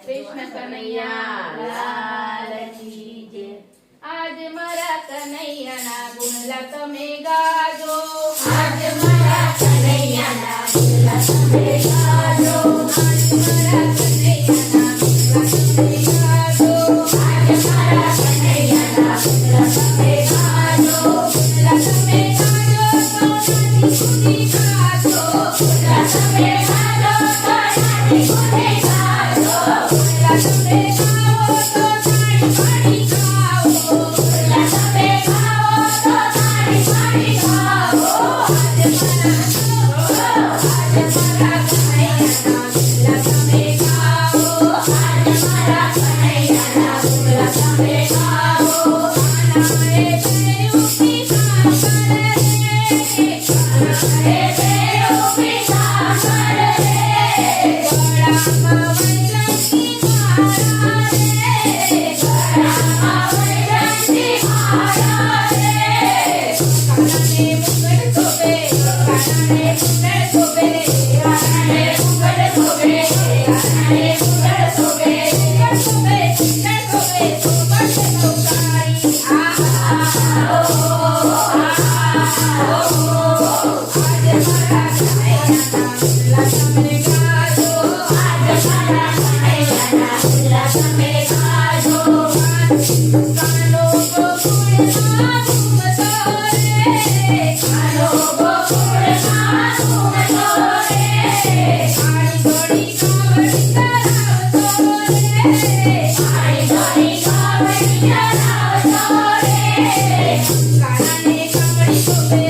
કૃષ્ણ કનૈયા લાલ કી જય। આજ મારા કનૈયાના ગુણલા તમે ગાજો, આજ મારા કનૈયાના ગુણલા તમે ગાજો, આજ મારા કનૈયાના ગુણલા તમે ગાજો, આજ મારા કનૈયાના ગુણલા તમે ગાજો, ગુણલા તમે ગાજો તો નાની ખુદી ગાજો, ગુણલા તમે ગાજો તો નાની ખુદી ગાજો, ગુણલા તમે ગાઓ તો તાળી પાડી ગાઓ, ગુણલા તમે ગાઓ તો તાળી પાડી ગાઓ। આજ મારા કનૈયાના ગુણલા તમે ગાઓ, આજ મારા કનૈયાના ગુણલા તમે ગાઓ, કાનાએ પહેર્યું પીતાંબર રે, હે તેરો પીતાંબર રે, ગળામાં વૈરંગી માળા રે, ગળામાં વૈરંગી માળા રે, કાનાને મુગટ શોભે, કાનાને મુગટ શોભે, કાનાને મુગટ શોભે, કાનાને મુગટ શોભે, મુગટ શોભે, મુગટ શોભે, શોભત નવતારી આહા, આજ મારા કનૈયાના ગુણલા તમે ગાજો, આજ મારા કનૈયાના ગુણલા તમે ગાજો, કાનો ગોકુળમાં ઘૂમતો રે, કાનો ગોકુળમાં ઘૂમતો રે, આડી દોડી કાવડી તરાવતો રે, આડી દોડી કાવડી ચલાવતો રે, કાનાને કાવડી શોભે,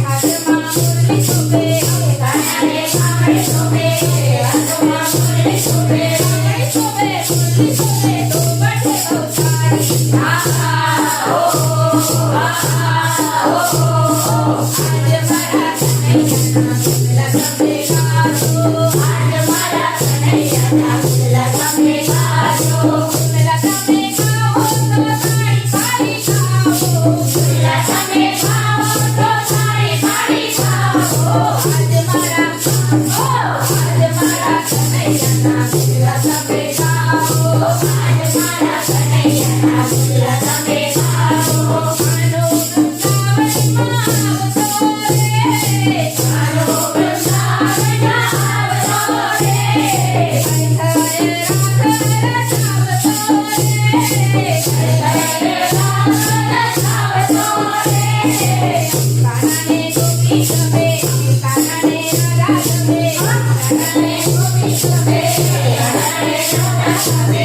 હાથમાં મુરલી શોભે, કાનાને કાવડી શોભે, હાથમાં મુરલી શોભે, કાવડી શોભે, મુરલી શોભે, તો બટે અવતારી આહા, આજ મારા કનૈયાના ગુણલા તમે ગાજો, આજ મારા કનૈયાના ગુણલા તમે ગાજો, ગુણલા તમે ગાઓ તો તાળી પાડી ગાઓ, ગુણલા તમે ગાઓ તો તાળી પાડી ગાઓ। આજ મારા કનૈયાના ગુણલા તમે ગાઓ, આજ મારા કનૈયાના ગુણલા તમે ગાઓ, કાનો વૃંદાવનમાં આવતો રે, કાનો વૃંદાવનમાં આવતો રે, હરે રાધા રચાવતો રે, રામ રચાવતો રે, કાનાને ગોપી ગમે, કાનાને રાધા ગમે, કાનાને ગોપી ગમે, કાનાને રાધા ગમે,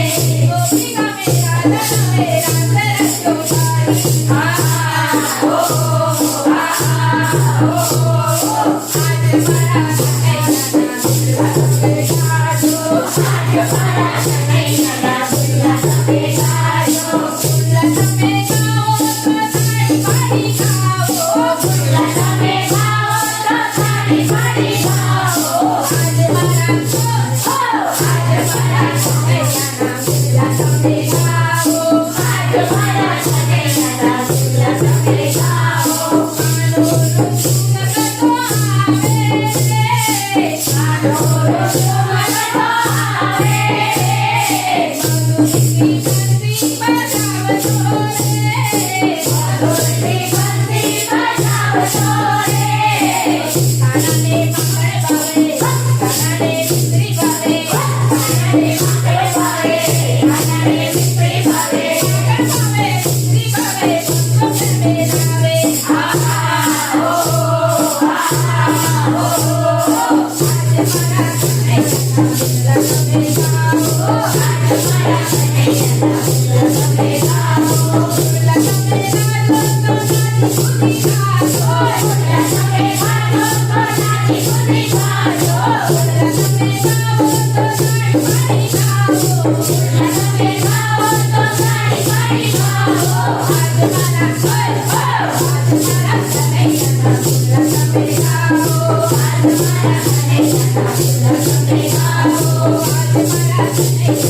ગોપી ગમે, રાધા ગમે, રાધા રચ્યો તારી આહા, આજ મારા કનૈયાના ગુણલા તમે ગાજો, આજ મારા કનૈયાના ગુણલા તમે ગાજો, ગુણલા તમે ગાઓ તો તાળી પાડી ગાઓ, ગુણલા તમે ગાઓ તો તાળી પાડી ગાઓ। આજ મારા કનૈયાના ગુણલા તમે ગાઓ, આજ મારા કનૈયાના ગુણલા તમે ગાઓ, કાનો રૂપો આવે રે, કાનો રોજો મનતો આવે રે, મનુષ્યની બંદી બજાવતો રે, મધુરની બંદી બજાવતો રે, કાનાને મંગળ ભાવે, કાનાને મિસ્ત્રી ભાવે, કાનાને મંગળ ભાવે, કાનાને મિસ્ત્રી ભાવે, મંગળ ભાવે, મિસ્ત્રી ભાવે, પુષ્પ પહેરાવે, આહા, આજ મારા કનૈયાના ગુણલા તમે ગાઓ, આજ મારા કનૈયાના ગુણલા તમે ગાઓ, ગુણલા તમે ગાજો તો નાની ખુદી ગાજો, ગુણલા તમે ગાજો તો નાની ખુદી ગાજો, ગુણલા તમે ગાઓ તો તાળી પાડી ગાઓ, ગુણલા તમે ગાઓ તો તાળી પાડી ગાઓ। આજ મારા કનૈયાના ગુણલા તમે ગાઓ, આજ મારા કનૈયાના ગુણલા તમે ગાઓ, આજ મારા કનૈયાના